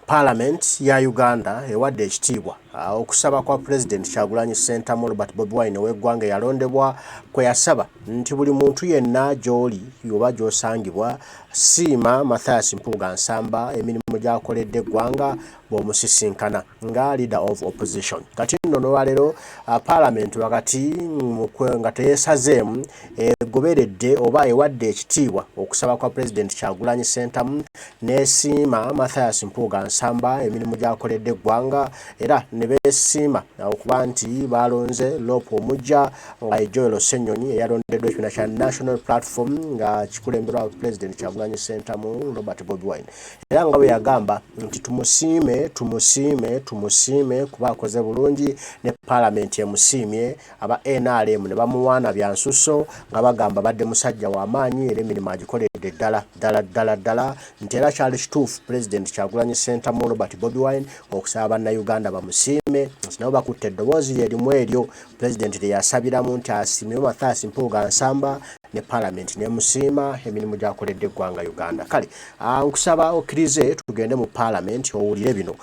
Parliament ya Uganda ewadde ekitiibwa okusaba kwa President Kyagulanyi Ssentamu Robert Bobi Wine w'eggwanga yalondebwa kwe yasaba nti buli muntu yenna gy'oli oba gy'osangibwa siima Mathias Mpuuga nsamba emirimu gy'akoledde eggwanga bw'omusisinkana nga leader of opposition. Kati nno n'olwaleero Parliament wakati nga teyeesazeemu egoberedde oba ewadde ekitiibwa okusaba kwa President Kyagulanyi Ssentamu n'esiima Mathias Mpuuga nsamba emirimu gy'akoledde eggwanga era ne beesiima okuba nti balonze Lop omujja nga Joel Ssenyonyi eyalondeddwa ekibiina kya National Platform nga kikulemberwa President Kyagulanyi Ssentamu Robert Bobi Wine. Era nga bwe yagamba nti tumusiime kuba akoze bulungi ne Parliament emusiimye aba NRM ne bamuwaana bya nsusso nga bagamba badde musajja w'amaanyi era emirimu agikoledde ddala nti era kyali kituufu President Kyagulanyi Ssentamu Robert Bobi Wine okusaba bannayuganda bamusiime nti nabo bakutte eddoboozi lyerimu eryo President lye yasabiramu nti asiimibwe Mathias Mpuuga nsamba ne Parliament nemusiima emirimu gy'akoledde eggwanga Uganda. Kale nkusaba okkirize tugende mu Parliament owulire bino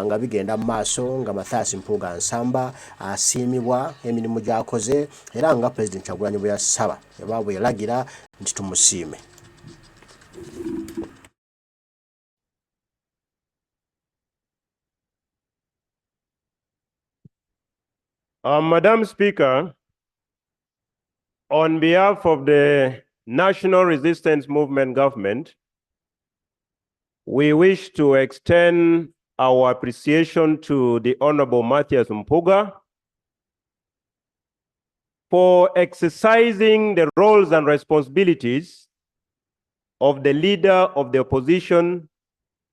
nga bigenda mu maaso nga Mathias Mpuuga nsamba asiimibwa emirimu gy'akoze era nga President Kyagulanyi bwe yasaba eba bwe yalagira nti tumusiime. Madam Speaker, on behalf of the National Resistance Movement government, we wish to extend our appreciation to the Honorable Mathias Mpuuga for exercising the roles and responsibilities of the leader of the opposition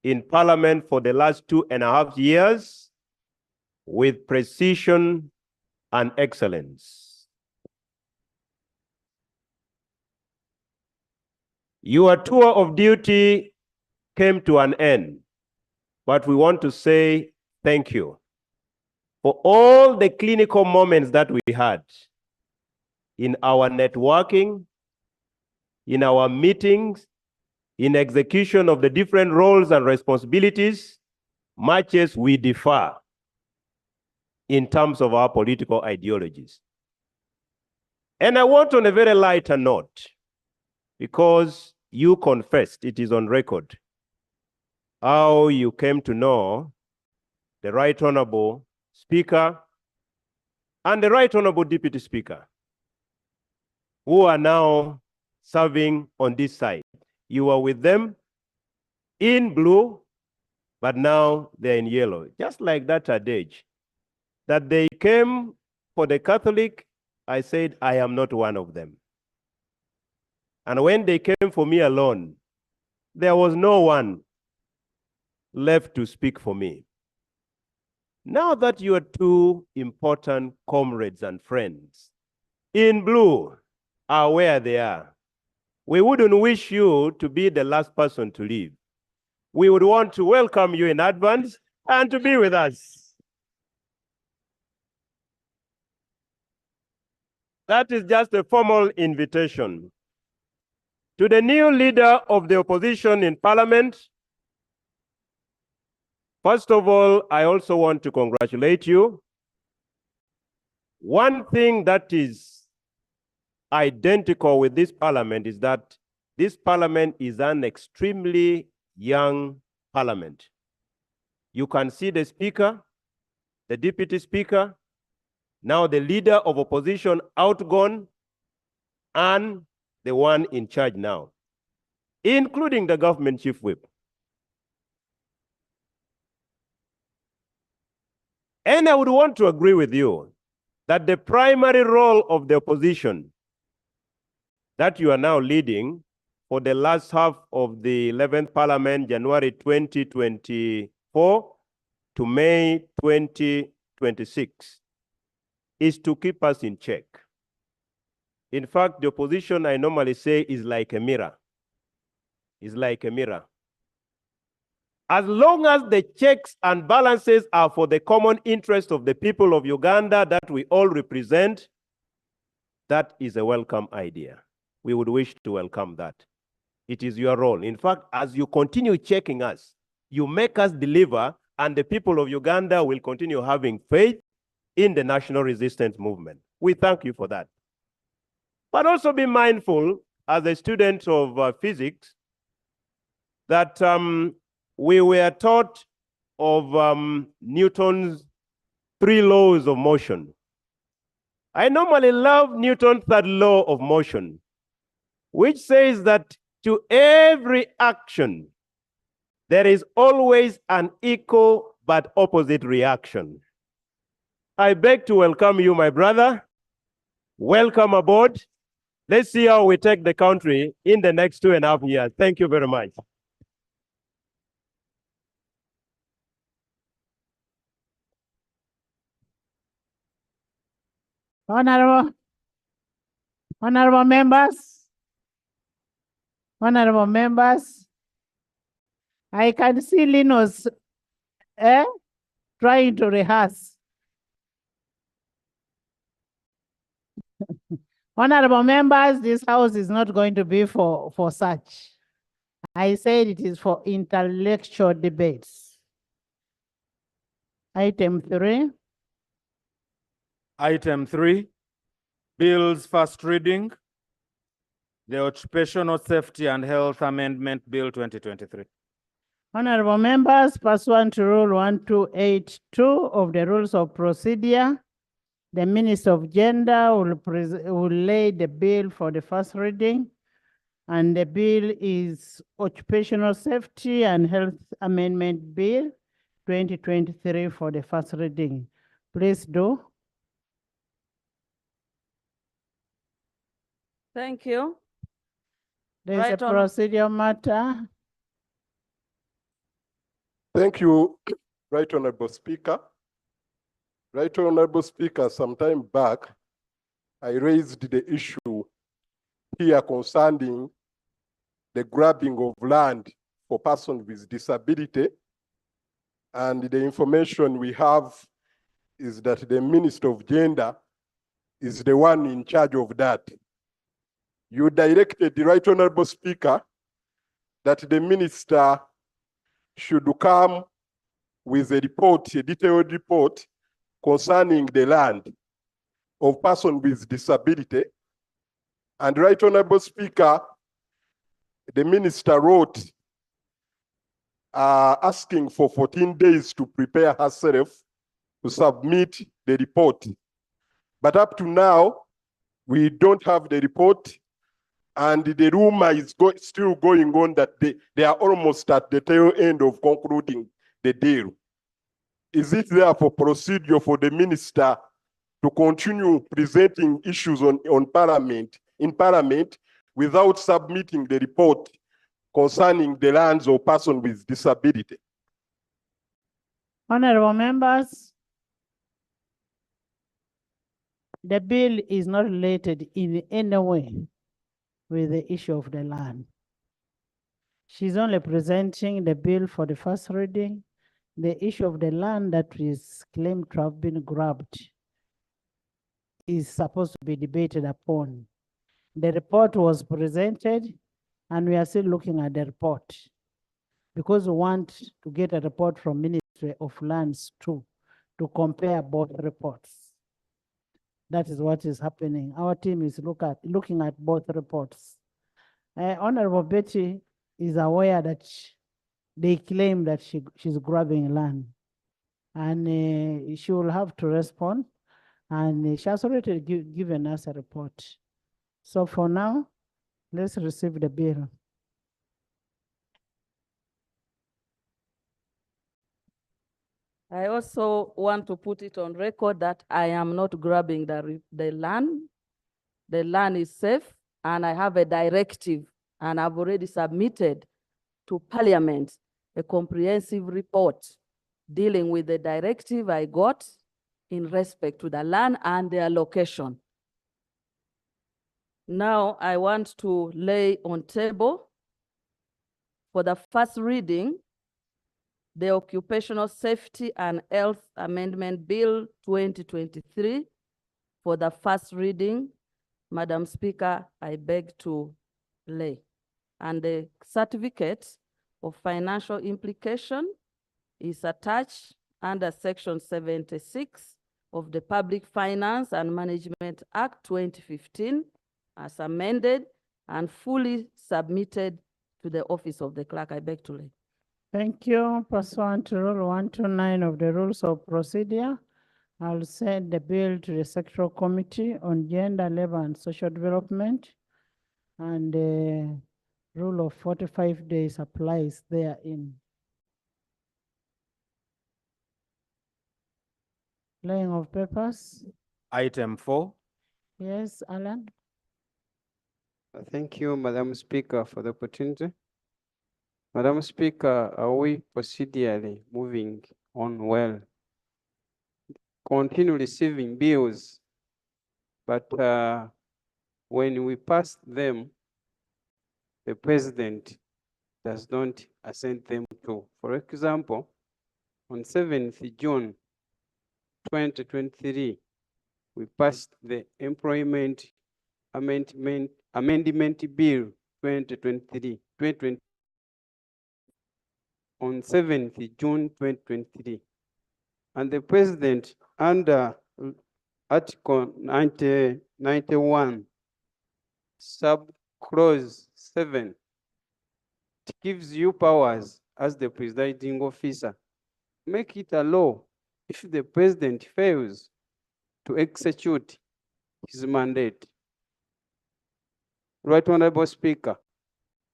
in Parliament for the last 2.5 years with precision and excellence. Your tour of duty came to an end, but we want to say thank you for all the clinical moments that we had in our networking, in our meetings, in execution of the different roles and responsibilities, much as we differ in terms of our political ideologies. And I want on a very lighter note, because you confessed, it is on record, how you came to know the Right Honorable Speaker and the Right Honorable Deputy Speaker, who are now serving on this side. You were with them in blue, but now they're in yellow, just like that adage. That they came for the Catholic, I said, I am not one of them. And when they came for me alone, there was no one left to speak for me. Now that you are two important comrades and friends in blue are where they are, we wouldn't wish you to be the last person to leave. We would want to welcome you in advance and to be with us. That is just a formal invitation. To the new leader of the opposition in Parliament, first of all, I also want to congratulate you. One thing that is identical with this Parliament is that this Parliament is an extremely young Parliament. You can see the Speaker, the Deputy Speaker, now the leader of opposition outgone, and the one in charge now, including the government chief whip. And I would want to agree with you that the primary role of the opposition that you are now leading for the last half of the 11th Parliament, January 2024 to May 2026, is to keep us in check. In fact, the opposition, I normally say, is like a mirror. It's like a mirror. As long as the checks and balances are for the common interest of the people of Uganda that we all represent, that is a welcome idea. We would wish to welcome that. It is your role. In fact, as you continue checking us, you make us deliver, and the people of Uganda will continue having faith in the national resistance movement. We thank you for that. But also be mindful, as a student of physics, that we were taught of Newton's 3 laws of motion. I normally love Newton's 3rd law of motion, which says that to every action, there is always an equal but opposite reaction. I beg to welcome you, my brother. Welcome aboard. Let's see how we take the country in the next 2.5 years. Thank you very much. Honorable members, I can see Linus trying to rehearse. Honorable members, this house is not going to be for such. I said it is for intellectual debates. Item 3. Item 3, Bills first reading, the Occupational Safety and Health Amendment Bill 2023. Honorable members, pursuant to Rule 1282 of the Rules of Procedure, the Minister of Gender will lay the bill for the first reading, and the bill is Occupational Safety and Health Amendment Bill 2023 for the first reading. Please do. Thank you. There is a Right on. procedural matter. Thank you, Right Honorable Speaker. Right Honorable Speaker, some time back, I raised the issue here concerning the grabbing of land for persons with disability. And the information we have is that the Minister of Gender is the one in charge of that. You directed the Right Honorable Speaker that the minister should come with a report, a detailed report concerning the land of persons with disability. And Right Honorable Speaker, the minister wrote asking for 14 days to prepare herself to submit the report. But up to now, we don't have the report, and the rumor is still going on that they are almost at the tail end of concluding the deal. Is it therefore procedure for the minister to continue presenting issues in Parliament without submitting the report concerning the lands of persons with disability? Honorable members, the bill is not related in any way with the issue of the land. She's only presenting the bill for the first reading. The issue of the land that is claimed to have been grabbed is supposed to be debated upon. The report was presented, and we are still looking at the report because we want to get a report from Ministry of Lands too, to compare both reports. That is what is happening. Our team is looking at both reports. Honorable Betty is aware that they claim that she's grabbing land, and she will have to respond, and she has already given us a report. So for now, let's receive the bill. I also want to put it on record that I am not grabbing the land. The land is safe, and I have a directive, and I've already submitted to Parliament a comprehensive report dealing with the directive I got in respect to the land and their location. Now I want to lay on table for the first reading the Occupational Safety and Health Amendment Bill 2023 for the first reading. Madam Speaker, I beg to lay. And the certificate of financial implication is attached under Section 76 of the Public Finance and Management Act 2015 as amended and fully submitted to the Office of the Clerk. I beg to lay. Thank you. Pursuant to Rule 129 of the Rules of Procedure, I'll send the bill to the Sectoral Committee on Gender, Labor and Social Development, and the rule of 45 days applies therein. Laying of papers. Item 4. Yes, Alan? Thank you, Madam Speaker, for the opportunity. Madam Speaker, are we procedurally moving on well? Continue receiving bills, but when we pass them, the president does not assent them to. For example, on 7th June 2023, we passed the Employment Amendment Bill 2020 on 7th June 2023. And the president, under Article 91, Sub-Clause 7, it gives you powers as the presiding officer. Make it a law if the president fails to execute his mandate. Right Honorable Speaker,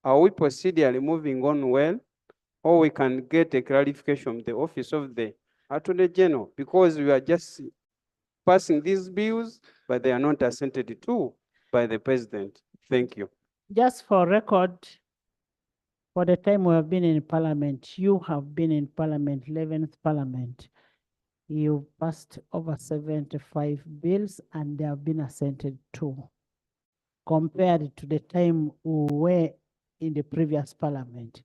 are we procedurally moving on well, or we can get a clarification from the Office of the Attorney General, because we are just passing these bills, but they are not assented to by the president. Thank you. Just for record, for the time we have been in Parliament, you have been in Parliament, 11th Parliament. You passed over 75 bills and they have been assented to, compared to the time we were in the previous Parliament.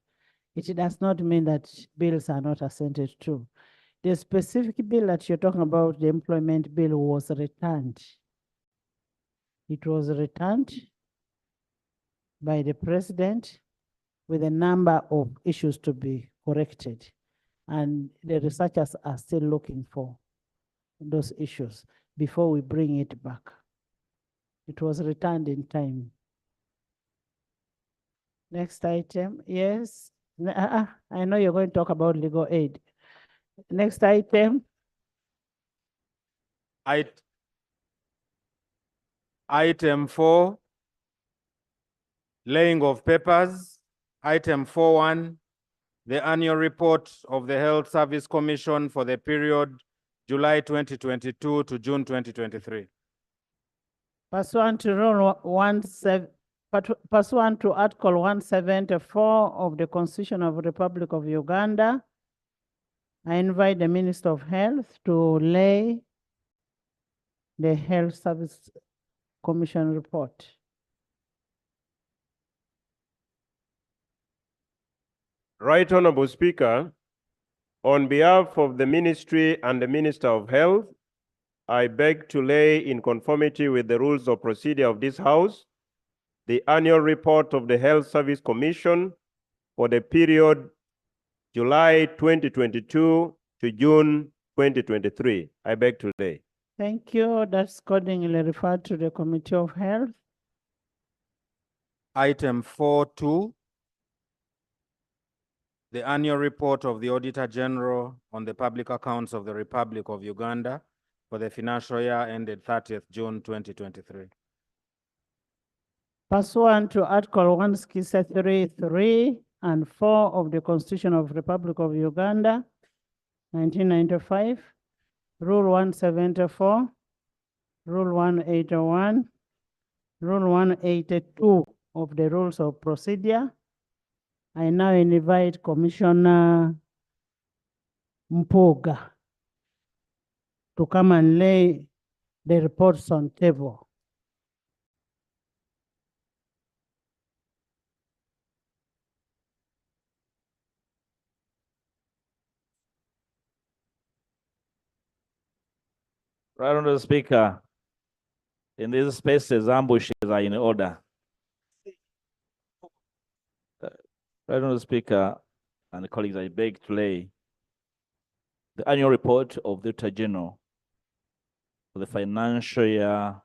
It does not mean that bills are not assented to. The specific bill that you're talking about, the employment bill, was returned. It was returned by the president with a number of issues to be corrected. And the researchers are still looking for those issues before we bring it back. It was returned in time. Next item, yes. I know you're going to talk about legal aid. Next item. Item 4, laying of papers. Item 4.1, the annual report of the Health Service Commission for the period July 2022 to June 2023. Pursuant to pursuant to Article 174 of the Constitution of the Republic of Uganda, I invite the Minister of Health to lay the Health Service Commission report. Right Honorable Speaker, on behalf of the Ministry and the Minister of Health, I beg to lay in conformity with the rules of procedure of this House, the annual report of the Health Service Commission for the period July 2022 to June 2023. I beg to lay. Thank you. That's accordingly referred to the Committee of Health. Item 4.2, the annual report of the Auditor General on the public accounts of the Republic of Uganda for the financial year ended 30th June 2023. Pursuant to Article 163(3) and 4 of the Constitution of the Republic of Uganda, 1995, Rule 174, Rule 181, Rule 182 of the Rules of Procedure, I now invite Commissioner Mpuuga to come and lay the reports on table. Right Honorable Speaker, in these spaces, ambushes are in order. Right Honorable Speaker, and colleagues, I beg to lay the annual report of the Auditor General for the financial year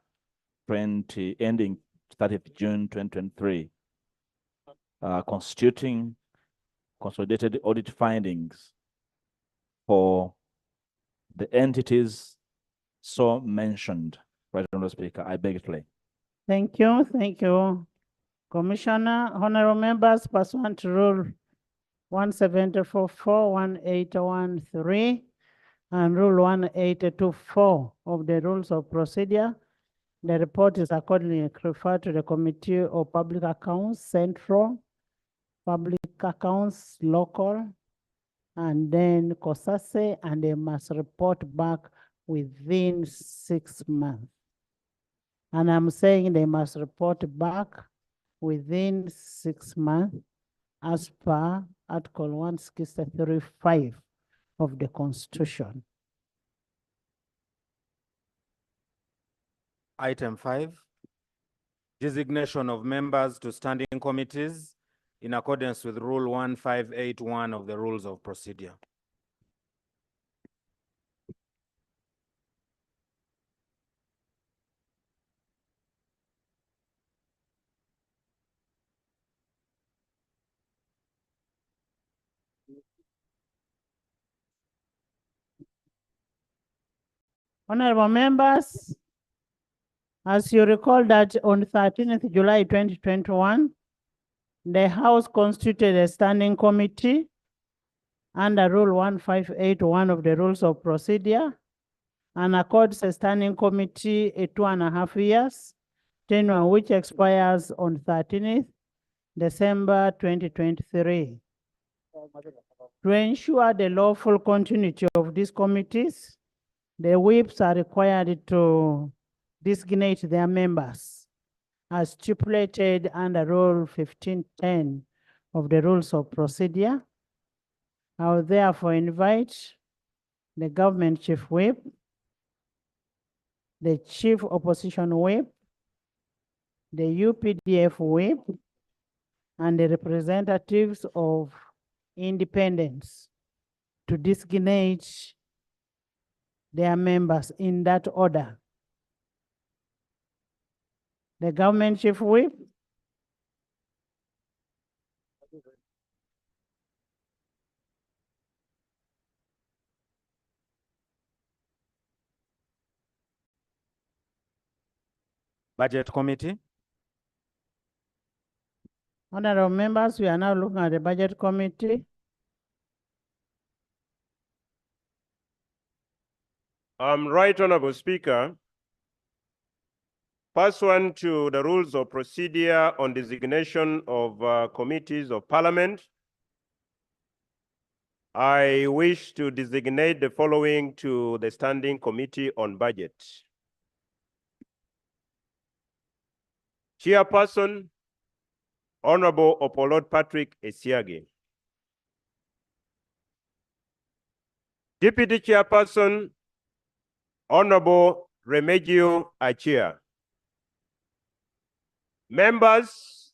ending 30th June 2023, constituting consolidated audit findings for the entities so mentioned. Right, Honorable Speaker, I beg to lay. Thank you. Thank you, Commissioner. Honorable members, pursuant to Rule 174.4, 1813, and Rule 1824 of the Rules of Procedure, the report is accordingly referred to the Committee of Public Accounts, Central, Public Accounts, Local, and then COSASE, and they must report back within 6 months. And I'm saying they must report back within 6 months as per Article 163(5) of the Constitution. Item 5, designation of members to standing committees in accordance with Rule 1581 of the Rules of Procedure. Honorable members, as you recall that on 13th July 2021, the House constituted a standing committee under Rule 1581 of the Rules of Procedure and accords a standing committee a 2.5 years, tenure which expires on 13th December 2023. To ensure the lawful continuity of these committees, the whips are required to designate their members as stipulated under Rule 1510 of the Rules of Procedure. I will therefore invite the Government Chief Whip, the Chief Opposition Whip, the UPDF Whip, and the representatives of independents to designate their members in that order. The Government Chief Whip. Budget Committee. Honorable members, we are now looking at the Budget Committee. Right, Honorable Speaker. Pursuant to the Rules of Procedure on designation of committees of Parliament, I wish to designate the following to the Standing Committee on Budget. Chairperson, Honorable Opolot Patrick Esiage. Deputy Chairperson, Honorable Remigio Achia. Members,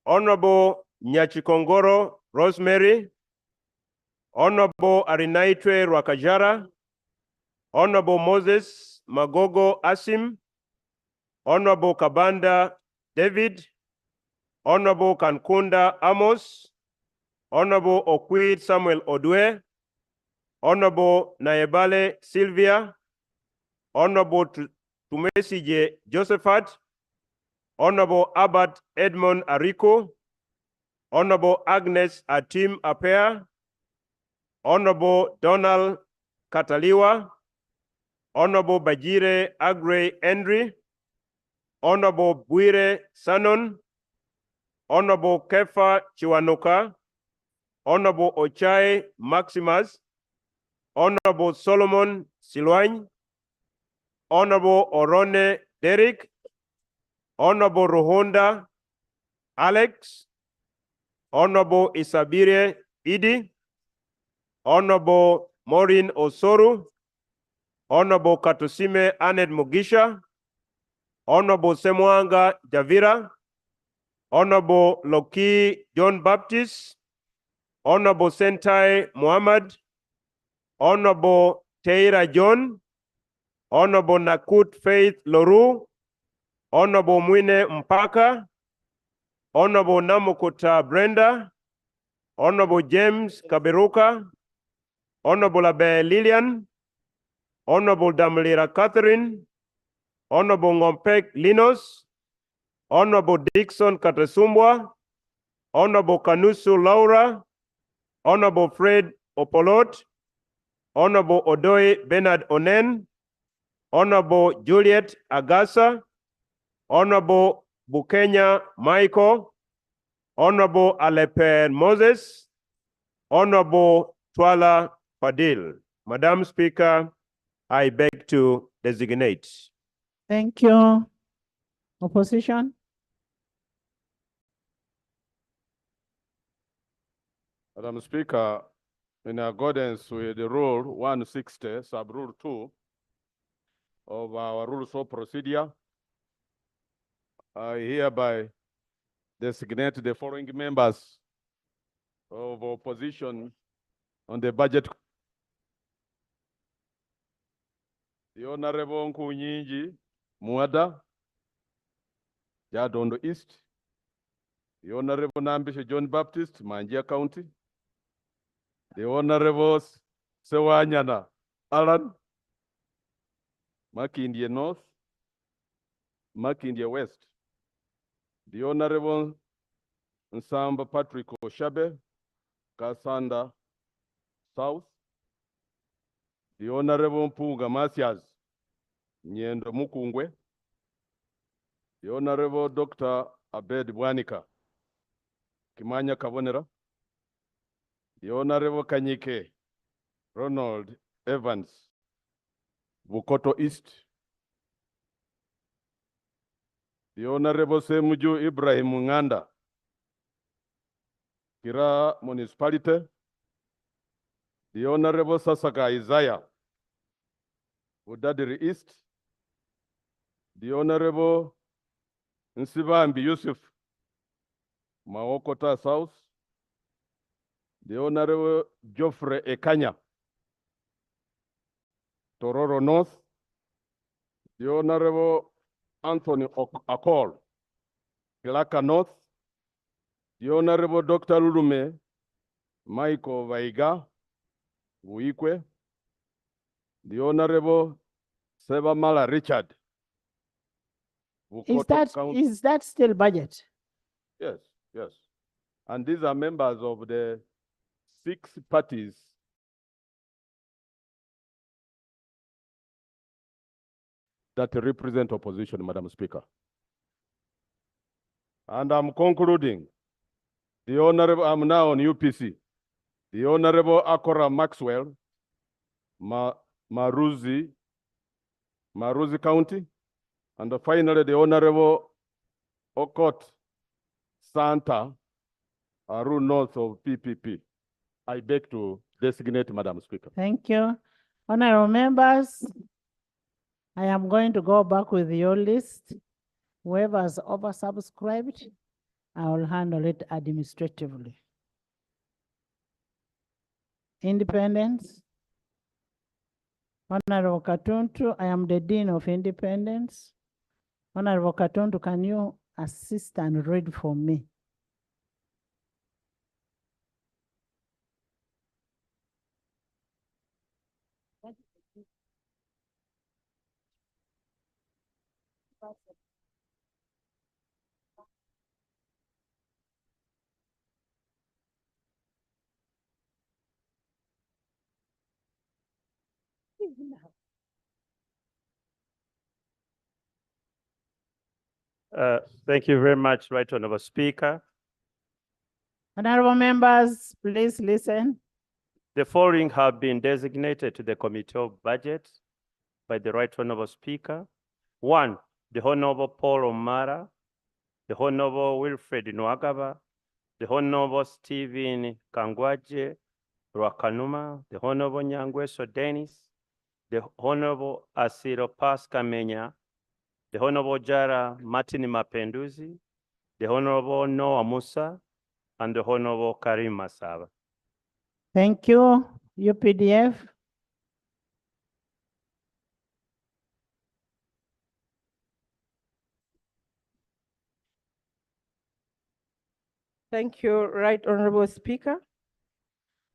Honorable Nyachikongoro Rosemary, Honorable Arinaitwe Rwakajara, Honorable Moses Magogo Asim, Honorable Kabanda David, Honorable Kankunda Amos, Honorable Okwid Samuel Odwe, Honorable Nayebale Sylvia, Honorable Tumesije Josephat, Honorable Abbott Edmond Ariko, Honorable Agnes Atim Apea, Honorable Donald Kataliwa, Honorable Bajire Agre Henry, Honorable Bwire Sanon, Honorable Kefa Chiwanuka, Honorable Ochai Maximus, Honorable Solomon Silwany, Honorable Orone Derek, Honorable Ruhonda Alex, Honorable Isabire Idi, Honorable Maureen Osoru, Honorable Katusime Annette Mugisha, Honorable Semwanga Javira, Honorable Loki John Baptist, Honorable Sentai Muhammad, Honorable Teira John, Honorable Nakut Faith Loru, Honorable Mwine Mpaka, Honorable Namukuta Brenda, Honorable James Kaberuka, Honorable Abe Lillian, Honorable Damlira Catherine, Honorable Ngompek Linus, Honorable Dixon Katesumbwa, Honorable Kanusu Laura, Honorable Fred Opolot, Honorable Odoy Bernard Onen, Honorable Juliet Agasa, Honorable Bukenya Michael, Honorable Aleper Moses, Honorable Twala Padil. Madam Speaker, I beg to designate. Thank you. Opposition? Madam Speaker, in accordance with the Rule 160, Sub-Rule 2 of our Rules of Procedure, I hereby designate the following members of opposition on the budget. The Honorable Nkunyinji Muada, Yadondo East. The Honorable Nambishe John Baptist, Manjia County. The Honorable Sewanyana Alan, Makindye North, Makindye West. The Honorable Nsamba Patrick Oshabe, Kasanda South. The Honorable Mpuuga Mathias, Nyendo Mukungwe. The Honorable Dr. Abed Bwanika, Kimanya Kabonera. The Honorable Kanyike Ronald Evans, Bukoto East. The Honorable Semuju Ibrahim Nganda, Kira Municipality. The Honorable Sasaka Isaiah, Udadiri East. The Honorable Nsibambi Yusuf, Maokota South. The Honorable Geoffrey Ekanya, Tororo North. The Honorable Anthony Akol, Kilaka North. The Honorable Dr. Lulume Michael Vaiga, Uikwe. The Honorable Sebamala Richard, Bukoto County. Is that still budget? Yes, yes. And these are members of the 6 parties that represent opposition, Madam Speaker. And I'm concluding. The Honorable, I'm now on UPC. The Honorable Akora Maxwell, Maruzi County. And finally, the Honorable Okot Santa, Aru North of PPP. I beg to designate, Madam Speaker. Thank you. Honorable members, I am going to go back with your list. Whoever has oversubscribed, I will handle it administratively. Independence. Honorable Katuntu, I am the Dean of Independence. Honorable Katuntu, can you assist and read for me? Thank you very much, Right Honorable Speaker. Honorable members, please listen. The following have been designated to the Committee of Budget by the Right Honorable Speaker. 1, the Honorable Paul Omara, the Honorable Wilfred Nwagaba, the Honorable Stephen Kangwaje Rwakanuma, the Honorable Nyangweso Dennis, the Honorable Asiro Paskamenya, the Honorable Jara Martin Mapenduzi, the Honorable Noah Musa, and the Honorable Karim Masaba. Thank you. UPDF. Thank you, Right Honorable Speaker.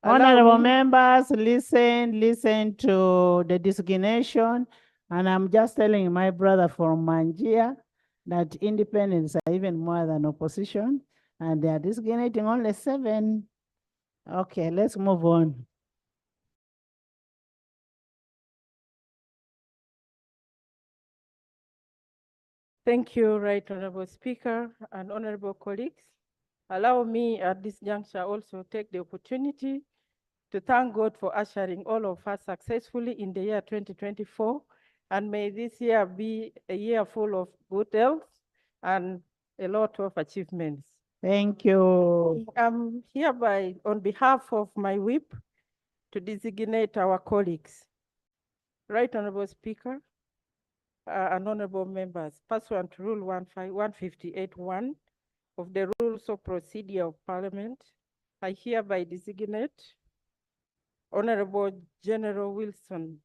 Honorable members, listen to the designation. And I'm just telling my brother from Manjia that independents are even more than opposition. And they are designating only 7. Okay, let's move on. Thank you, Right Honorable Speaker and honorable colleagues. Allow me at this juncture also take the opportunity to thank God for ushering all of us successfully in the year 2024. And may this year be a year full of good health and a lot of achievements. Thank you. I'm hereby, on behalf of my whip, to designate our colleagues. Right Honorable Speaker, and honorable members, pursuant to Rule 158.1 of the Rules of Procedure of Parliament, I hereby designate Honorable General Wilson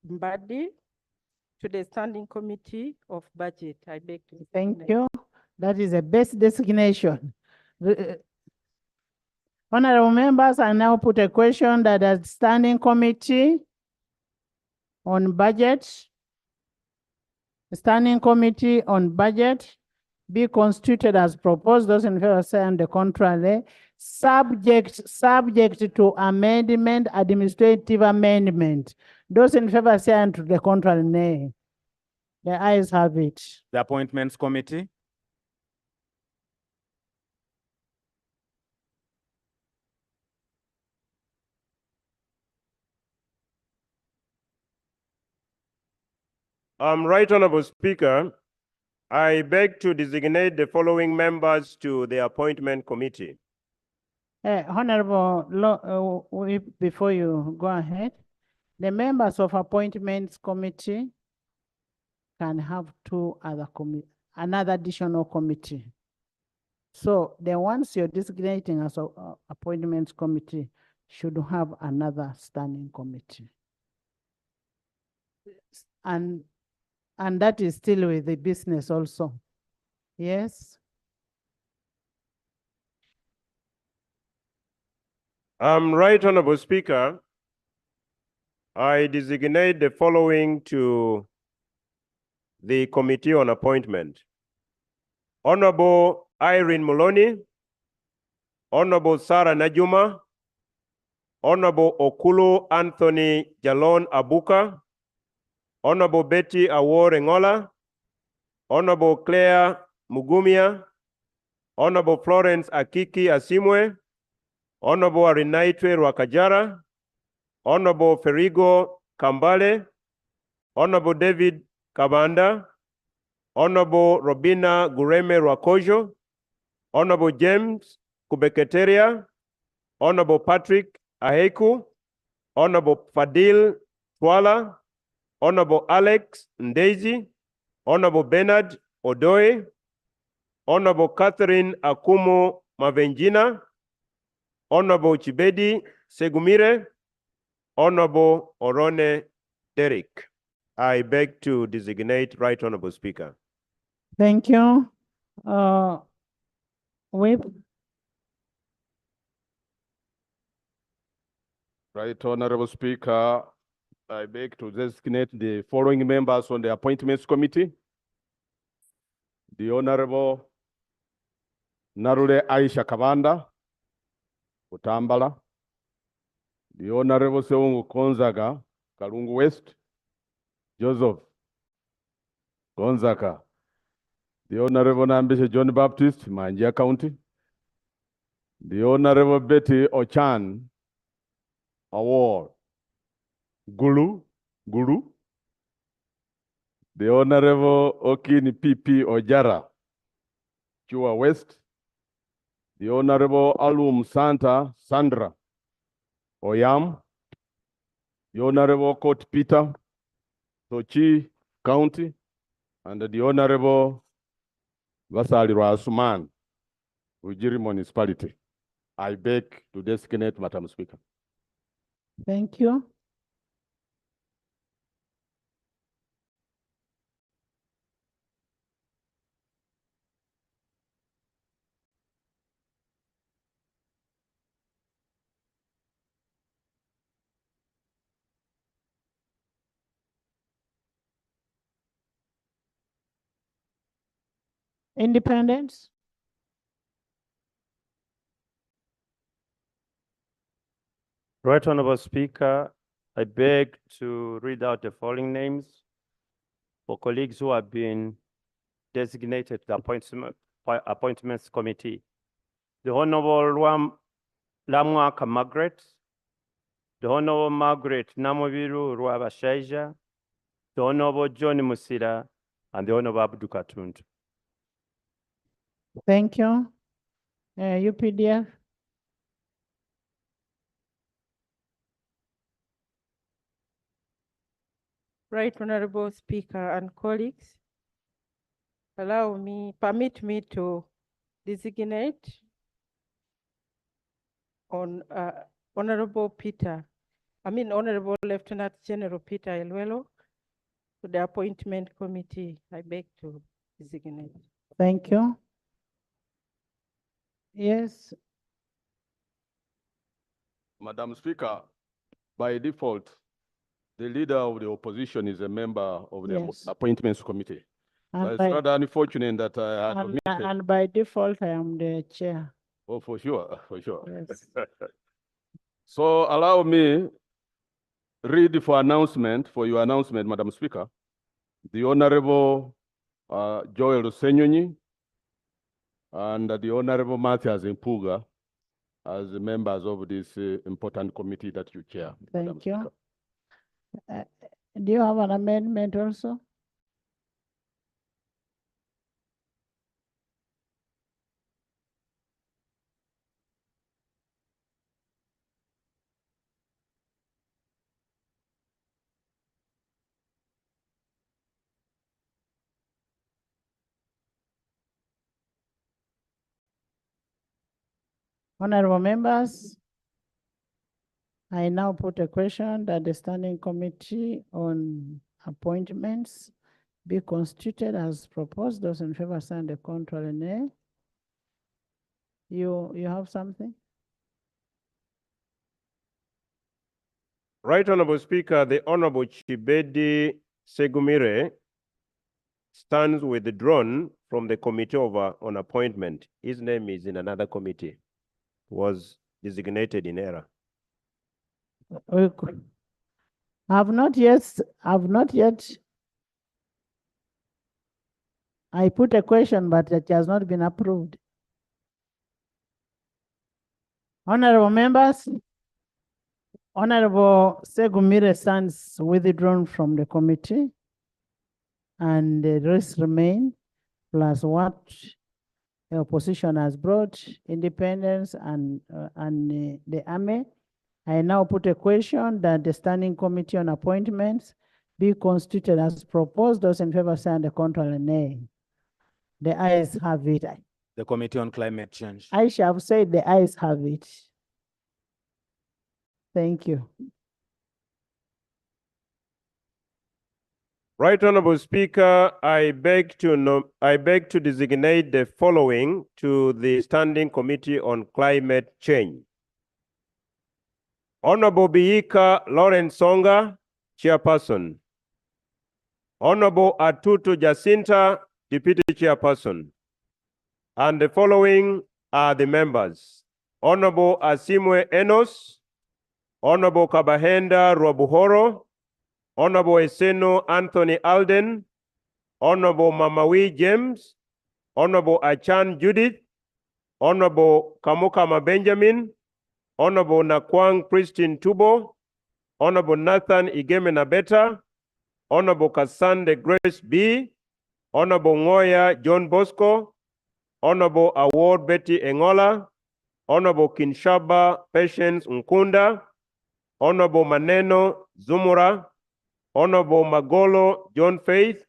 Mbadi to the Standing Committee of Budget. I beg to Thank designate. you. That is the best designation. Honorable members, I now put a question that the Standing Committee on Budget, Standing Committee on Budget be constituted as proposed. Those in favor say on the contrary. Subject to amendment, administrative amendment. Those in favor say on to the contrary, nay. The ayes have it. The Appointments Committee. Right Honorable Speaker, I beg to designate the following members to the Appointment Committee. Honorable, before you go ahead, the members of Appointments Committee can have another additional committee. So the ones you're designating as Appointments Committee should have another standing committee. And that is still with the business also. Yes. Right Honorable Speaker, I designate the following to the Committee on Appointment. Honorable Irene Muloni, Honorable Sarah Najuma, Honorable Okulu Anthony Jalon Abuka, Honorable Betty Awore Ngola, Honorable Claire Mugumia, Honorable Florence Akiki Asimwe, Honorable Arinaitwe Rwakajara, Honorable Ferigo Kambale, Honorable David Kabanda, Honorable Robina Gureme Rwakojo, Honorable James Kubeketeria, Honorable Patrick Aheku, Honorable Fadil Twala, Honorable Alex Ndezi, Honorable Bernard Odoe, Honorable Catherine Akumo Mavenjina, Honorable Chibedi Segumire, Honorable Orone Derek. I beg to designate Right Honorable Speaker. Thank you. Whip. Right Honorable Speaker, I beg to designate the following members on the Appointments Committee. The Honorable Narule Aisha Kabanda, Utambala. The Honorable Seungu Konzaga, Kalungu West, Joseph Gonzaga. The Honorable Nambishe John Baptist, Manjia County. The Honorable Betty Ochan, Award, Gulu. The Honorable Okini PP Ojara, Chua West. The Honorable Alum Sandra Oyam. The Honorable Court Peter, Tochi County. And the Honorable Vasali Rasuman, Ujiri Municipality. I beg to designate Madam Speaker. Thank you. Independence? Right Honorable Speaker, I beg to read out the following names for colleagues who have been designated to the Appointments Committee. The Honorable Lamwaka Margaret, the Honorable Margaret Namoviru Ruabashaija, the Honorable John Musira, and the Honorable Abdu Katuntu. Thank you. UPDF? Right Honorable Speaker and colleagues, permit me to designate on Honorable Lieutenant General Peter Elwelo to the Appointment Committee. I beg to designate. Thank you. Yes. Madam Speaker, by default, the leader of the opposition is a member of the Yes. Appointments Committee. And It's by, rather unfortunate that I had omitted. and by default, I am the chair. Oh, for sure, for sure. Yes. So allow me read for your announcement, Madam Speaker. The Honorable Joel Senyonyi and the Honorable Mathias Mpuuga as members of this important committee that you chair. Thank you. Do you have an amendment also? Honorable members, I now put a question that the Standing Committee on Appointments be constituted as proposed. Those in favor sign the contrary nay. You have something? Right Honorable Speaker, the Honorable Chibedi Segumire stands withdrawn from the Committee on Appointment. His name is in another committee. Was designated in error. I've not yet. I put a question, but it has not been approved. Honorable members, Honorable Segumire stands withdrawn from the committee, and the rest remain, plus what the opposition has brought, independence and the army. I now put a question that the Standing Committee on Appointments be constituted as proposed. Those in favor sign the contrary nay. The ayes have it. The Committee on Climate Change. I shall have said the ayes have it. Thank you. Right Honorable Speaker, I beg to designate the following to the Standing Committee on Climate Change. Honorable Biika Lawrence Songa, Chairperson. Honorable Atutu Jacinta, Deputy Chairperson. And the following are the members. Honorable Asimwe Enos, Honorable Kabahenda Robuhoro, Honorable Eseno Anthony Alden, Honorable Mamawi James, Honorable Achan Judith, Honorable Kamukama Benjamin, Honorable Nakwang Christine Tubo, Honorable Nathan Igemena Beta, Honorable Kasande Grace B, Honorable Ngoya John Bosco, Honorable Award Betty Engola, Honorable Kinshaba Patience Nkunda, Honorable Maneno Zumura, Honorable Magolo John Faith,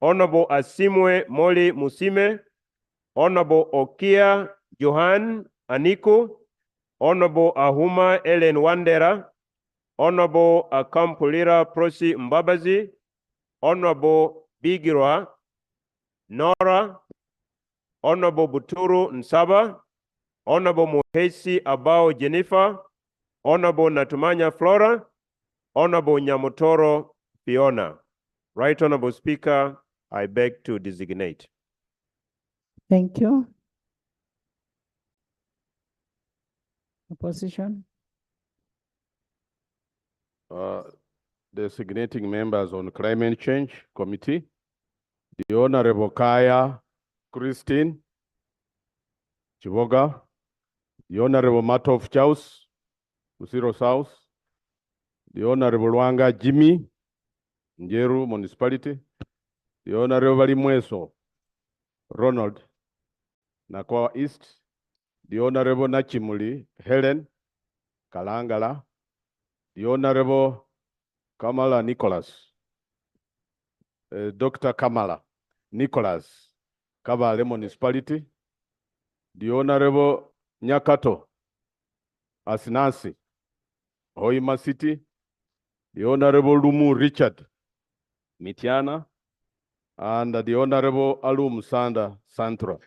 Honorable Asimwe Moli Musime, Honorable Okia Johan Aniku, Honorable Ahuma Ellen Wandera, Honorable Akampulira Prosi Mbabazi, Honorable Bigirwa Nora, Honorable Buturu Nsaba, Honorable Muhesi Abao Jennifer, Honorable Natumanya Flora, Honorable Nyamutoro Fiona. Right Honorable Speaker, I beg to designate. Thank you. Opposition. Designating members on Climate Change Committee, the Honorable Kaya Christine Chivoga, the Honorable Matov Chaus, Usiro South, the Honorable Wanga Jimmy, Njeru Municipality, the Honorable Limweso Ronald, Nakwa East, the Honorable Nachimuli Helen Kalangala, the Honorable Kamala Nicholas, Dr. Kamala Nicholas, Kabale Municipality, the Honorable Nyakato Asinasi, Hoima City, the Honorable Lumu Richard Mitiana, and the Honorable Alum Sanda Santra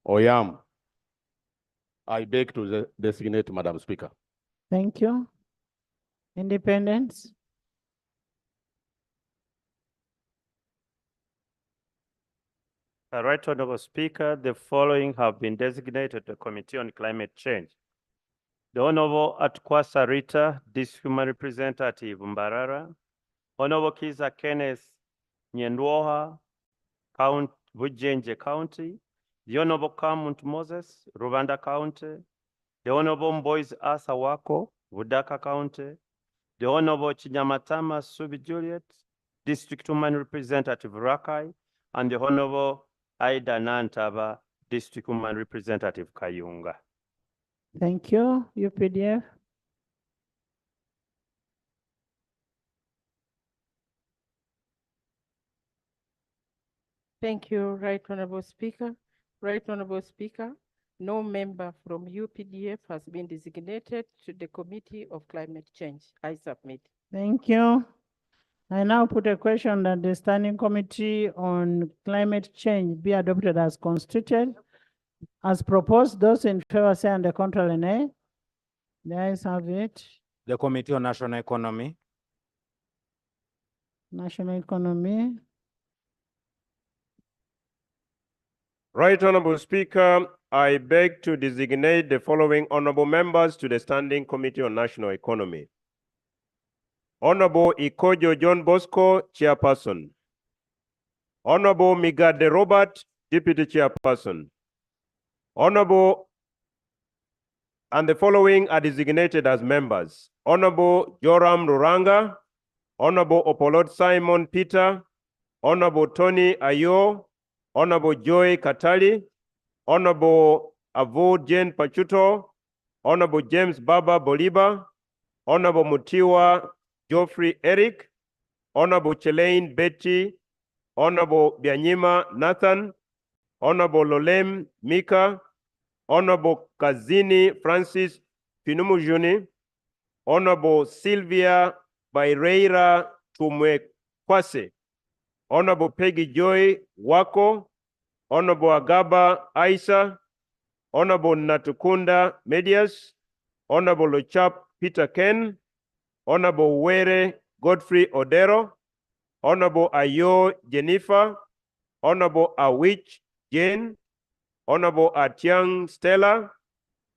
Oyam. I beg to designate, Madam Speaker. Thank you. Independents. Right Honorable Speaker, the following have been designated to the Committee on Climate Change. The Honorable Atkwasa Rita, District Human Representative Mbarara, Honorable Kiza Kenneth Nyendwoha, Bujenje County, the Honorable Kamunt Moses, Rwanda County, the Honorable Mbois Asa Wako, Wudaka County, the Honorable Chinyamatama Subi Juliet, District Human Representative Rakai, and the Honorable Aida Nantaba, District Human Representative Kayunga. Thank you. UPDF. Thank you, Right Honorable Speaker. Right Honorable Speaker, no member from UPDF has been designated to the Committee of Climate Change. I submit. Thank you. I now put a question that the Standing Committee on Climate Change be adopted as constituted. As proposed, those in favor say and the contrary nay. The ayes have it. The Committee on National Economy. National Economy. Right Honorable Speaker, I beg to designate the following honorable members to the Standing Committee on National Economy. Honorable Ikojo John Bosco, Chairperson. Honorable Migade Robert, Deputy Chairperson. Honorable, and the following are designated as members. Honorable Joram Ruranga, Honorable Opolot Simon Peter, Honorable Tony Ayo, Honorable Joy Katali, Honorable Avu Jane Pachuto, Honorable James Baba Boliba, Honorable Mutiwa Geoffrey Eric, Honorable Chelaine Betty, Honorable Bianyima Nathan, Honorable Lolem Mika, Honorable Kazini Francis Pinumujuni, Honorable Sylvia Baireira Tumwekwase, Honorable Peggy Joy Wako, Honorable Agaba Aisa, Honorable Natukunda Medias, Honorable Lochap Peter Ken, Honorable Were Godfrey Odero, Honorable Ayo Jennifer, Honorable Awich Jane, Honorable Atiang Stella,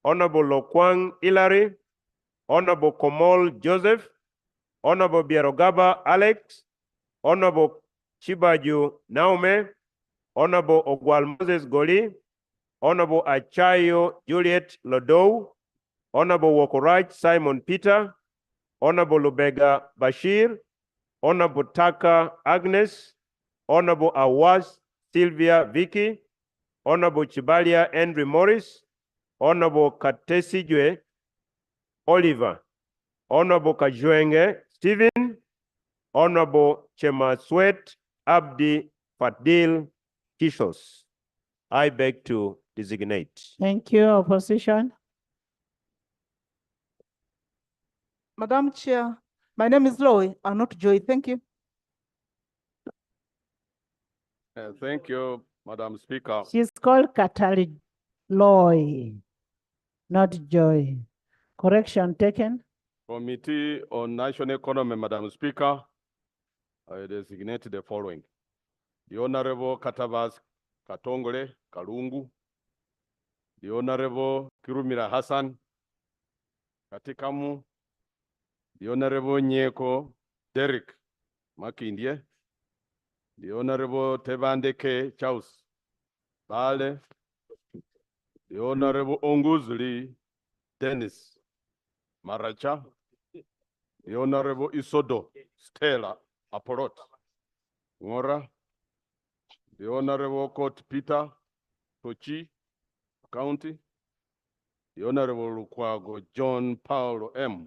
Honorable Lokwang Hilary, Honorable Komol Joseph, Honorable Bierogaba Alex, Honorable Chibaju Naume, Honorable Ogwal Moses Goli, Honorable Achayo Juliet Lodou, Honorable Wokoraj Simon Peter, Honorable Lubega Bashir, Honorable Taka Agnes, Honorable Awaz Sylvia Vicky, Honorable Chibalia Henry Morris, Honorable Katesijwe Oliver, Honorable Kajwenge Stephen, Honorable Chemaswet Abdi Fadil Kishos. I beg to designate. Thank you, opposition. Madam Chair, my name is Loy, and not Joy. Thank you. Thank you, Madam Speaker. She's called Katali Loy, not Joy. Correction taken. Committee on National Economy, Madam Speaker, I designate the following. The Honorable Katavas Katongole Kalungu, the Honorable Kirumira Hassan Katikamu, the Honorable Nyeko Derek Makindye, the Honorable Tebandeke Chaus Bale, the Honorable Onguzli Dennis Maracha, the Honorable Isodo Stella Aporot Ngora, the Honorable Court Peter Tochi County, the Honorable Lukwago John Paulo M.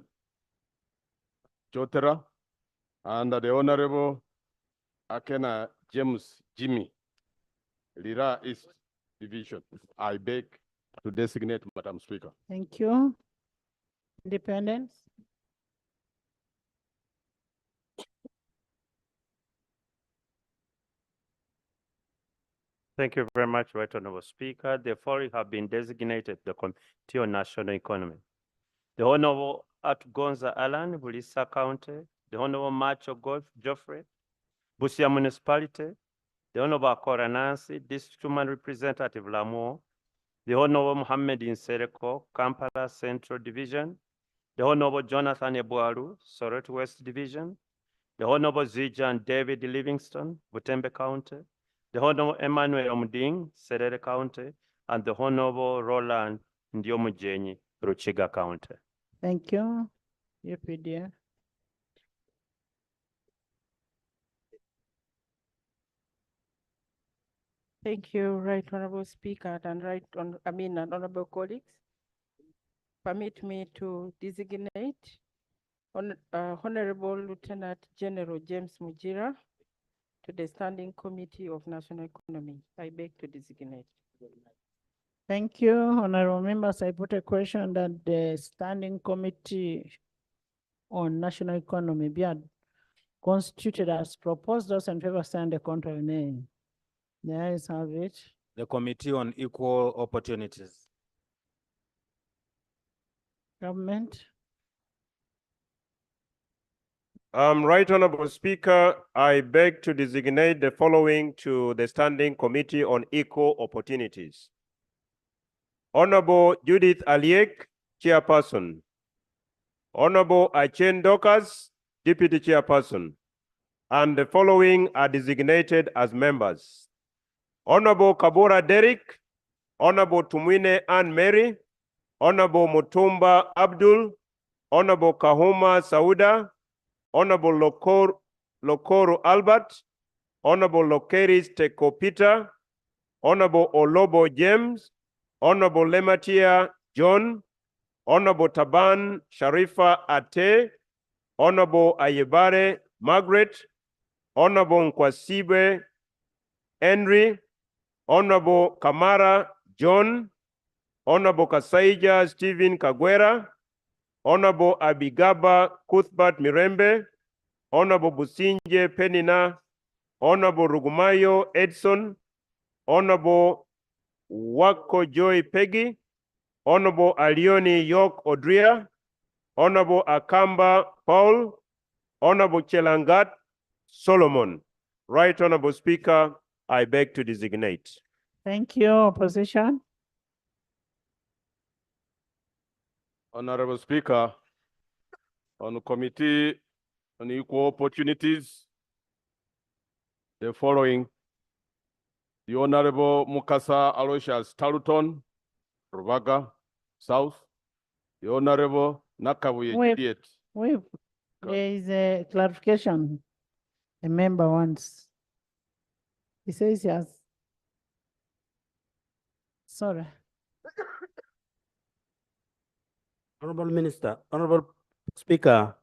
Jotera, and the Honorable Akena James Jimmy, Lira East Division. I beg to designate Madam Speaker. Thank you. Independence. Thank you very much, Right Honorable Speaker. The following have been designated the Committee on National Economy. The Honorable Atgonza Alan, Bulisa County, the Honorable Macho Geoffrey, Busia Municipality, the Honorable Akora Nancy, District Human Representative Lamour, the Honorable Mohammed Insereko, Kampala Central Division, the Honorable Jonathan Ebuaru, Soweto West Division, the Honorable Zijan David Livingston, Butembe County, the Honorable Emmanuel Omding, Serere County, and the Honorable Roland Ndiomujenyi, Ruchiga County. Thank you. UPDF. Thank you, Right Honorable Speaker and honorable colleagues. Permit me to designate Honorable Lieutenant General James Mujira to the Standing Committee of National Economy. I beg to designate. Thank you, honorable members. I put a question that the Standing Committee on National Economy be constituted as proposed. Those in favor stand the contrary name. The ayes have it. The Committee on Equal Opportunities. Government. Right Honorable Speaker, I beg to designate the following to the Standing Committee on Equal Opportunities. Honorable Judith Aliek, Chairperson. Honorable Achen Dokas, Deputy Chairperson. And the following are designated as members. Honorable Kabura Derek, Honorable Tumwine Anne Mary, Honorable Mutumba Abdul, Honorable Kahuma Sauda, Honorable Lokoro Albert, Honorable Lokeris Teko Peter, Honorable Olobo James, Honorable Lematia John, Honorable Taban Sharifa Ate, Honorable Ayebare Margaret, Honorable Nkwasibe Henry, Honorable Kamara John, Honorable Kasaija Stephen Kagwera, Honorable Abigaba Cuthbert Mirembe, Honorable Businje Penina, Honorable Rugumayo Edson, Honorable Wako Joy Peggy, Honorable Alioni York Odria, Honorable Akamba Paul, Honorable Chelangat Solomon. Right Honorable Speaker, I beg to designate. Thank you. Opposition. Honorable Speaker, on the Committee on Equal Opportunities, the following. The Honorable Mukasa Aloysius Taluton, Rubaga South. The Honorable Nakabuye Juliet. There is a clarification. A member wants. He says yes. Sorry. Honorable Minister, Honorable Speaker,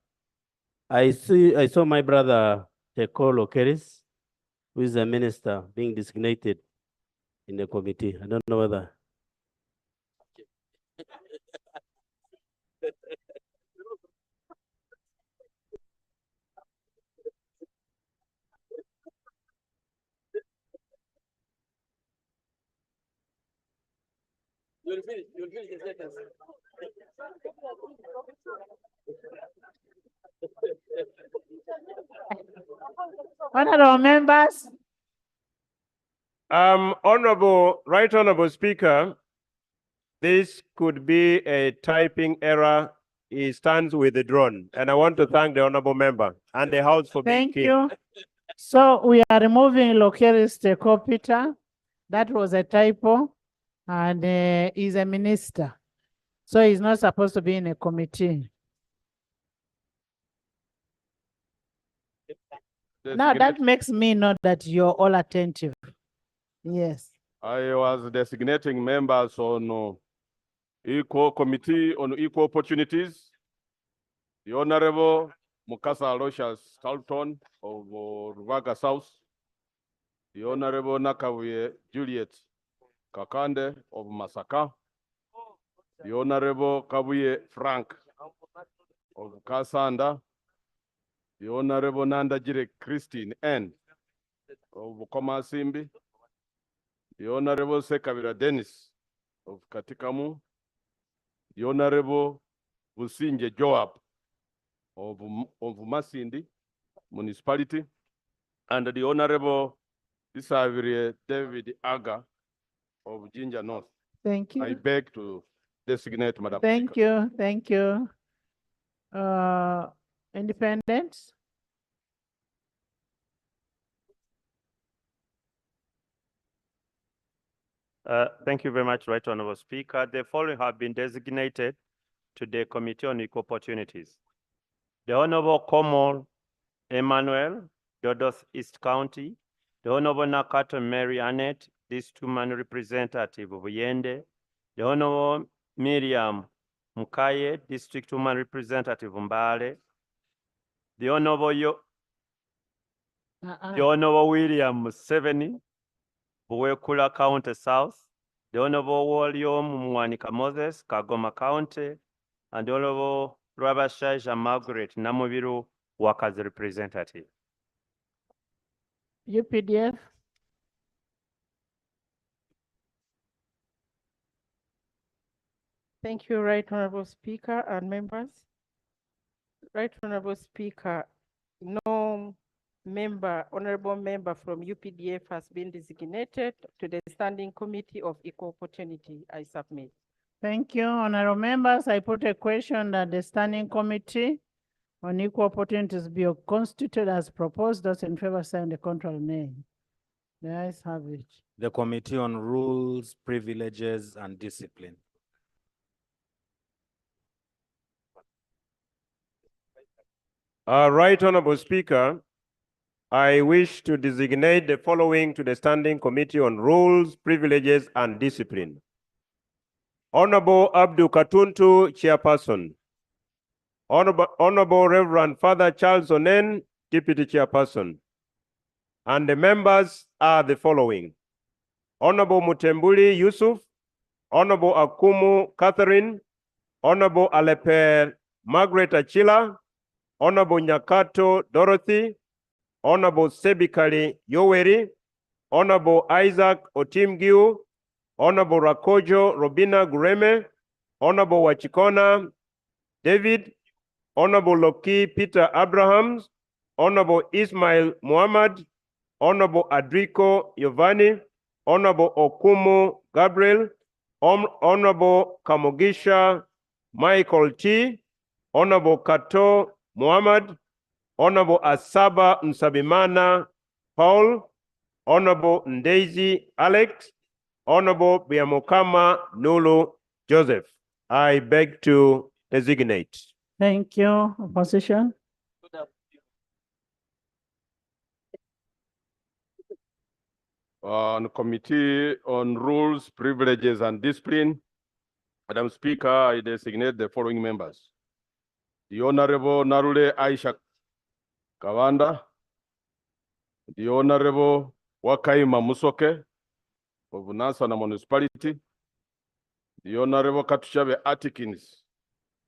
I saw my brother Teko Lokeris, who is a minister, being designated in the committee. I don't know whether. Honorable members, Right Honorable Speaker, this could be a typing error. He stands withdrawn, and I want to thank the honorable member and the House for being thank keen. you. So we are removing Lokeris Tekopita. That was a typo, and he's a minister. So he's not supposed to be in a committee. Now that makes me know that you're all attentive. Yes. I was designating members on equal committee on equal opportunities. The Honorable Mukasa Aloysius Carlton of Ruvaga South. The Honorable Nakawie Juliet Kakande of Masaka. The Honorable Kabuye Frank of Kasanda. The Honorable Nandajire Christine N of Komasimbi. The Honorable Sekabira Dennis of Katikamu. The Honorable Businje Joab of Masindi Municipality. And the Honorable Isavire David Aga of Jinja North. Thank you. I beg to designate Madam Thank Speaker. you. Thank you. Independents? Thank you very much, Right Honorable Speaker. The following have been designated to the Committee on Equal Opportunities. The Honorable Komol Emmanuel, Dodos East County. The Honorable Nakato Mary Annette, District Woman Representative of Yende. The Honorable Miriam Mukaye, District Woman Representative of Mbale. The Honorable William Museveni, Buwekula County South. The Honorable William Mwanika Moses, Kagoma County. And the Honorable Rabashaija Margaret Namubiru, Workers Representative. UPDF? Thank you, Right Honorable Speaker and members. Right Honorable Speaker, no honorable member from UPDF has been designated to the Standing Committee of Equal Opportunity. I submit. Thank you, honorable members. I put a question that the Standing Committee on Equal Opportunities be constituted as proposed. Those in favor sign the contrary nay. The ayes have it. The Committee on Rules, Privileges, and Discipline. Right Honorable Speaker, I wish to designate the following to the Standing Committee on Rules, Privileges, and Discipline. Honorable Abdul Katuntu, Chairperson. Honorable Reverend Father Charles Onen, Deputy Chairperson. And the members are the following. Honorable Mutembuli Yusuf, Honorable Akumu Catherine, Honorable Aleper Margaret Achila, Honorable Nyakato Dorothy, Honorable Sebikali Yoweri, Honorable Isaac Otimgiu, Honorable Rakojo Robina Gureme, Honorable Wachikona David, Honorable Loki Peter Abrahams, Honorable Ismail Muhammad, Honorable Adrico Giovanni, Honorable Okumu Gabriel, Honorable Kamogisha Michael T, Honorable Kato Muhammad, Honorable Asaba Nsabimana Paul, Honorable Ndezi Alex, Honorable Biamokama Nulu Joseph. I beg to designate. Thank you. Opposition? On Committee on Rules, Privileges, and Discipline, Madam Speaker, I designate the following members. The Honorable Narule Aisha Kawanda, the Honorable Wakaima Musoke of Nansana Municipality, the Honorable Katushabe Atkins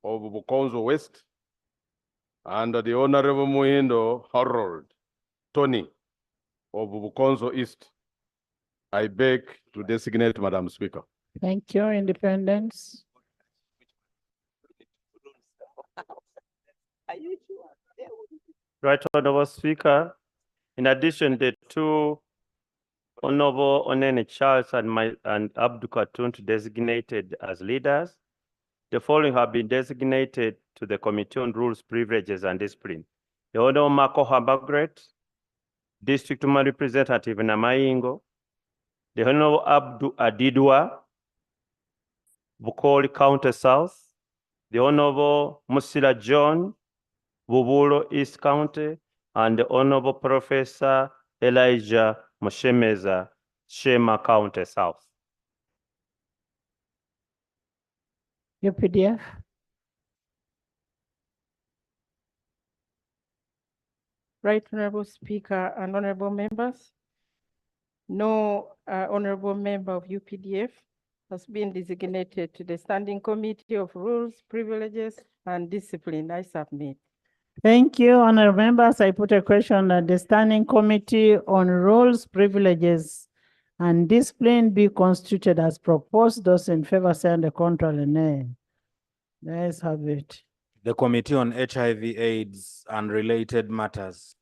of Bukonzo West, and the Honorable Muindo Harold Tony of Bukonzo East. I beg to designate Madam Speaker. Thank you, Independence. Right Honorable Speaker, in addition, the two Honorable Onene Charles and Abdul Katunt designated as leaders, the following have been designated to the Committee on Rules, Privileges and Discipline. The Honorable Makoha Margaret, District Representative Namayingo, the Honorable Abdu Adidwa, Bukoli County South, the Honorable Musila John, Bubulo East County, and the Honorable Professor Elijah Moshemeza, Shema County South. UPDF. Right Honorable Speaker and honorable members, no honorable member of UPDF has been designated to the Standing Committee of Rules, Privileges and Discipline. I submit. Thank you, honorable members. I put a question that the Standing Committee on Rules, Privileges and Discipline be constituted as proposed. Those in favor say on the contrary, nay. Let's have it. The Committee on HIV/AIDS and Related Matters.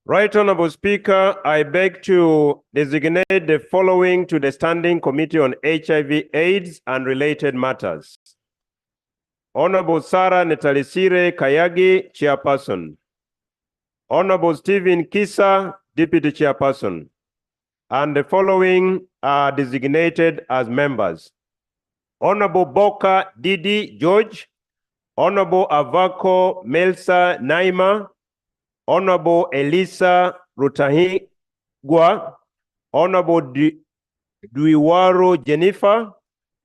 Right Honorable Speaker, I beg to designate the following to the Standing Committee on HIV/AIDS and Related Matters. Honorable Sarah Netalisire Kayagi, Chairperson. Honorable Stephen Kisa, Deputy Chairperson. And the following are designated as members. Honorable Boka Didi George, Honorable Avako Melsa Naima, Honorable Elisa Rutahigwa, Honorable Duiwaro Jennifer,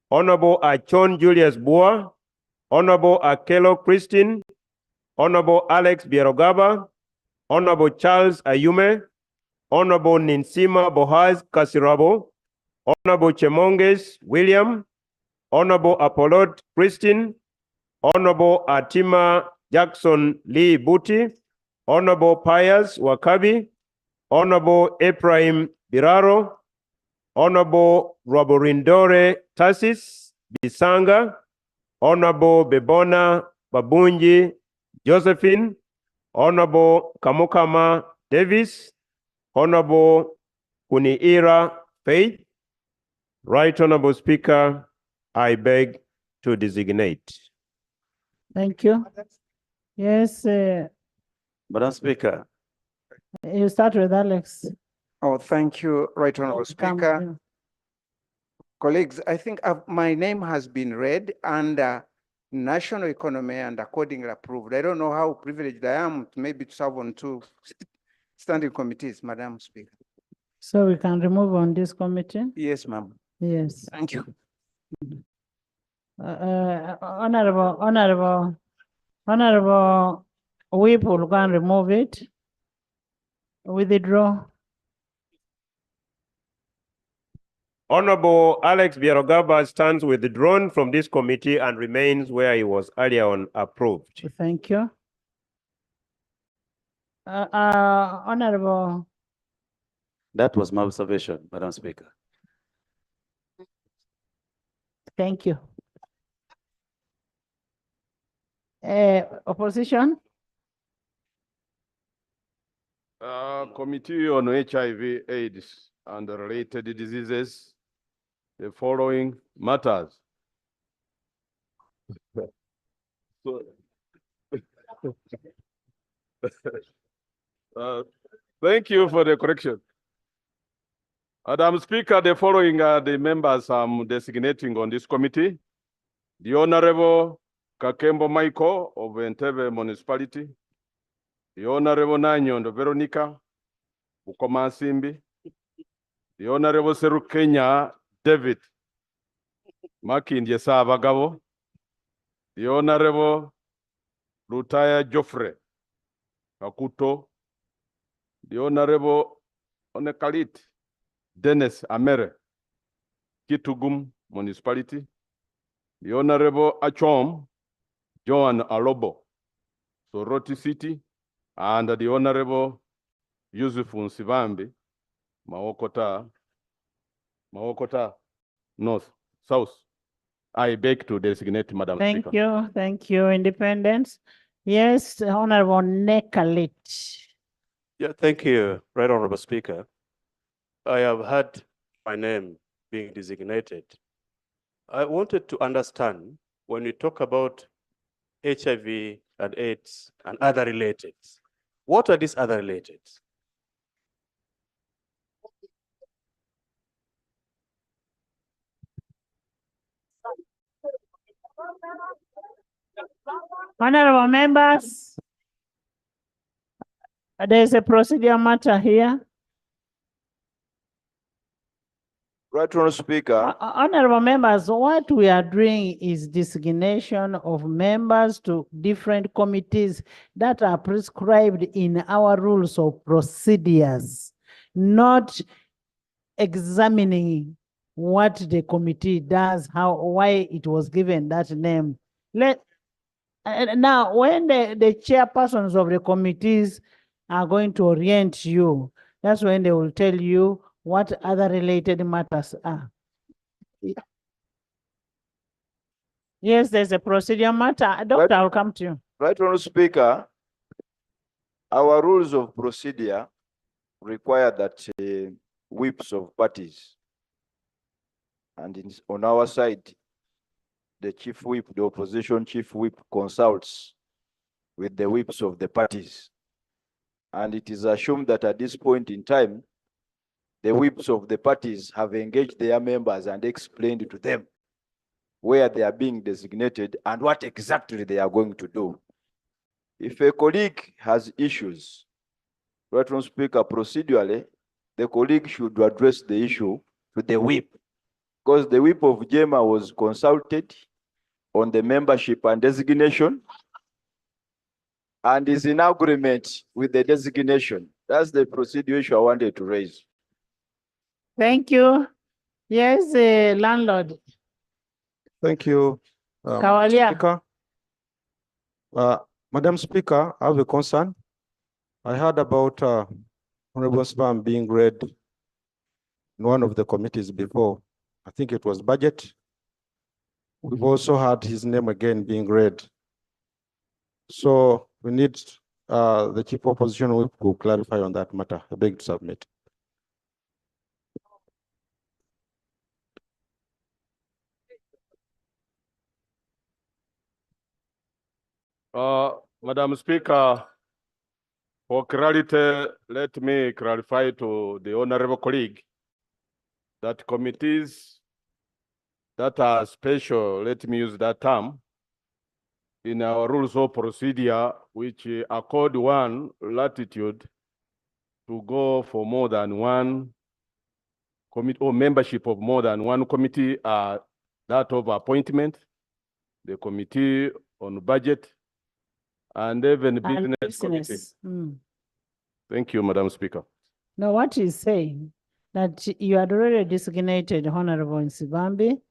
Honorable Achon Julius Bua, Honorable Akelo Christine, Honorable Alex Bierogaba, Honorable Charles Ayume, Honorable Ninsima Bohaz Kasirabo, Honorable Chemonges William, Honorable Apollot Christine, Honorable Atima Jackson Lee Buti, Honorable Pius Wakabi, Honorable Ephraim Biraro, Honorable Roborindore Tassis Bisanga, Honorable Bebona Babunji Josephine, Honorable Kamukama Davis, Honorable Kuniira Faith. Right Honorable Speaker, I beg to designate. Thank you. Yes, Madam Speaker. you start with Alex. Oh, thank you, Right Honorable Speaker. Colleagues, I think my name has been read under national economy and accordingly approved. I don't know how privileged I am maybe to serve on two standing committees, Madam Speaker. So we can remove on this committee? Yes, ma'am. Yes. Thank you. Honorable Whip will go and remove it. Withdraw. Honorable Alex Bierogaba stands withdrawn from this committee and remains where he was earlier on approved. Thank you. Honorable. That was my observation, Madam Speaker. Thank you. Opposition? Committee on HIV/AIDS and related diseases, the following matters. Thank you for the correction. Madam Speaker, the following are the members I'm designating on this committee. The Honorable Kakembo Michael of Entebbe Municipality, the Honorable Nanyondo Veronica Bukoma Simbi, the Honorable Serukenya David Makindye Savagabo, the Honorable Lutaya Joffre Kakuto, the Honorable Onekalit Dennis Amere, Kitugum Municipality, the Honorable Achom Joan Alobo, Soroti City, and the Honorable Yusufu Nsibambi, Mawokota, North, South. I beg to designate Madam Speaker. Thank you, Independence. Yes, Honorable Nekalit. Yeah, thank you, Right Honorable Speaker. I have had my name being designated. I wanted to understand when we talk about HIV and AIDS and other related, what are these other related? Honorable members, there's a procedure matter here. Right Honorable Speaker. Honorable members, what we are doing is designation of members to different committees that are prescribed in our rules of procedures, not examining what the committee does, why it was given that name. Now, when the chairpersons of the committees are going to orient you, that's when they will tell you what other related matters are. Yes, there's a procedure matter. Doctor, I'll come to you. Right Honorable Speaker, our rules of procedure require that whips of parties, and on our side, the chief whip, the opposition chief whip consults with the whips of the parties. And it is assumed that at this point in time, the whips of the parties have engaged their members and explained to them where they are being designated and what exactly they are going to do. If a colleague has issues, Right Honorable Speaker, procedurally, the colleague should address the issue to the whip, because the whip of JEMA was consulted on the membership and designation and is in agreement with the designation. That's the procedure issue I wanted to raise. Thank you. Yes, landlord. Thank you, Kawalia. Speaker. Madam Speaker, I have a concern. I heard about Honorable Spam being read in one of the committees before. I think it was budget. We've also had his name again being read. So we need the chief opposition whip to clarify on that matter. I beg to submit. Madam Speaker, for clarity, let me clarify to the honorable colleague that committees that are special, let me use that term, in our rules of procedure, which accord one latitude to go for more than one committee or membership of more than one committee, are that of appointment, the committee on budget, and even business committee. Thank you, Madam Speaker. Now, what he's saying, that you had already designated Honorable Nsibambi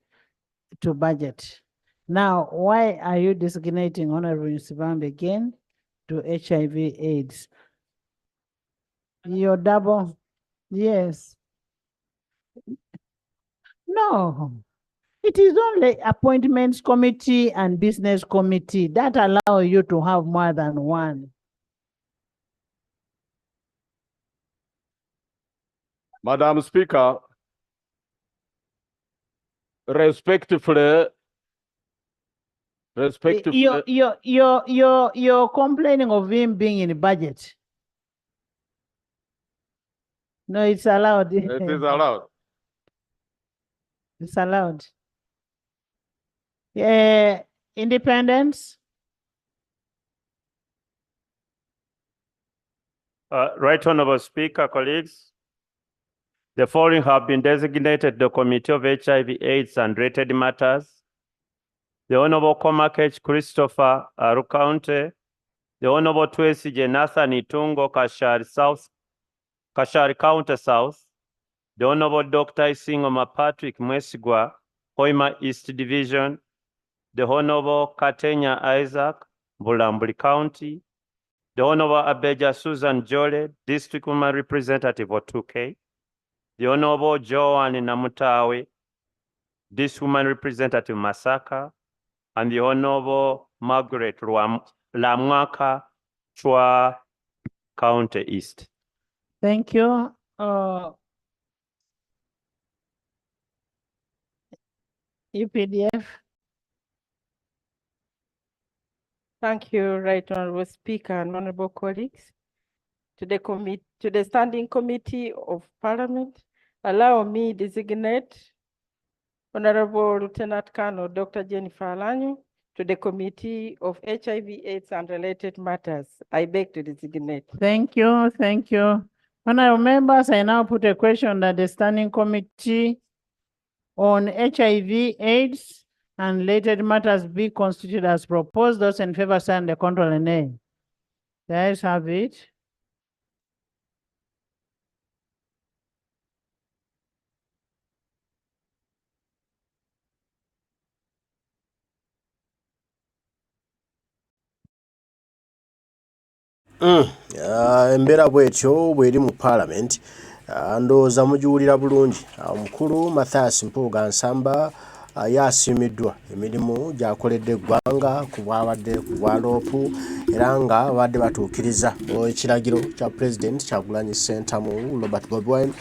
to budget. Now, why are you designating Honorable Nsibambi again to HIV/AIDS? You're double, yes. No, it is only appointments committee and business committee that allow you to have more than one. Madam Speaker, respectfully, You're complaining of him being in the budget. No, it's allowed. it is allowed. It's allowed. Yeah, independence. Right Honorable Speaker, colleagues, the following have been designated the Committee of HIV/AIDS and Related Matters. The Honorable Komakech Christopher Arukaunte, the Honorable Twesige Nathan Itungo Kashari South, Kashari County South, the Honorable Dr. Isingoma Patrick Mwesigwa, Hoima East Division, the Honorable Katenya Isaac, Bulambuli County, The Honorable Abeja Susan Jole, District Woman Representative for 2K. The Honorable Joanne Namutawe, District Woman Representative Masaka. And the Honorable Margaret Lamwaka, Chua County East. Thank you. UPDF. Thank you, Right Honorable Speaker and honorable colleagues. To the Standing Committee of Parliament, allow me designate Honorable Lieutenant Colonel Dr. Jennifer Alanyu to the Committee of HIV/AIDS and Related Matters. I beg to designate. Thank you. Thank you. Honorable members, I now put a question that the Standing Committee on HIV/AIDS and related matters be constituted as proposed. Those in favor sign the contrary nay. The ayes have it. Embeera bwetyo bweri mu Parliament ndowooza mugiwulira bulungi. Omukulu Mathias Mpuuga Nsamba yasiimiddwa emirimu gy'akoledde eggwanga ku bwabadde ku bwa Lop era nga badde batuukiriza ekiragiro kya President Kyagulanyi Ssentamu Bobi Wine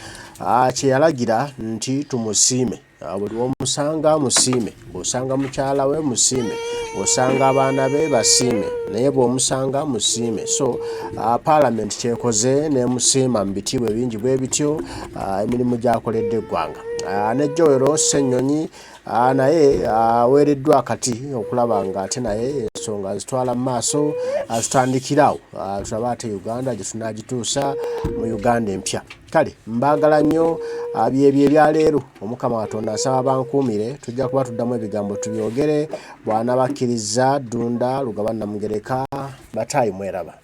kye yalagira nti tumusiime. Buli omusanga musiime, bw'osanga mukyala we musiime, bw'osanga abaana be basiime, naye bw'omusanga musiime. So Parliament kyekoze n'emusiima mu bitiibwa ebingi bwe bityo emirimu gy'akoledde eggwanga. Ne Joel Ssenyonyi naye aweereddwa akati okulaba nga ate naye ensonga azitwala mu maaso azitandikirawo tulabe ate Uganda gye tunaagituusa mu Uganda empya. Kale mbaagala nnyo byebyo ebyaleero. Omukama Katonda asaba bankuumire, tujja kuba tuddamu ebigambo tubyogere bw'anabakkiriza. Ddunda Lugaba Namugereka Bataayi mweraba.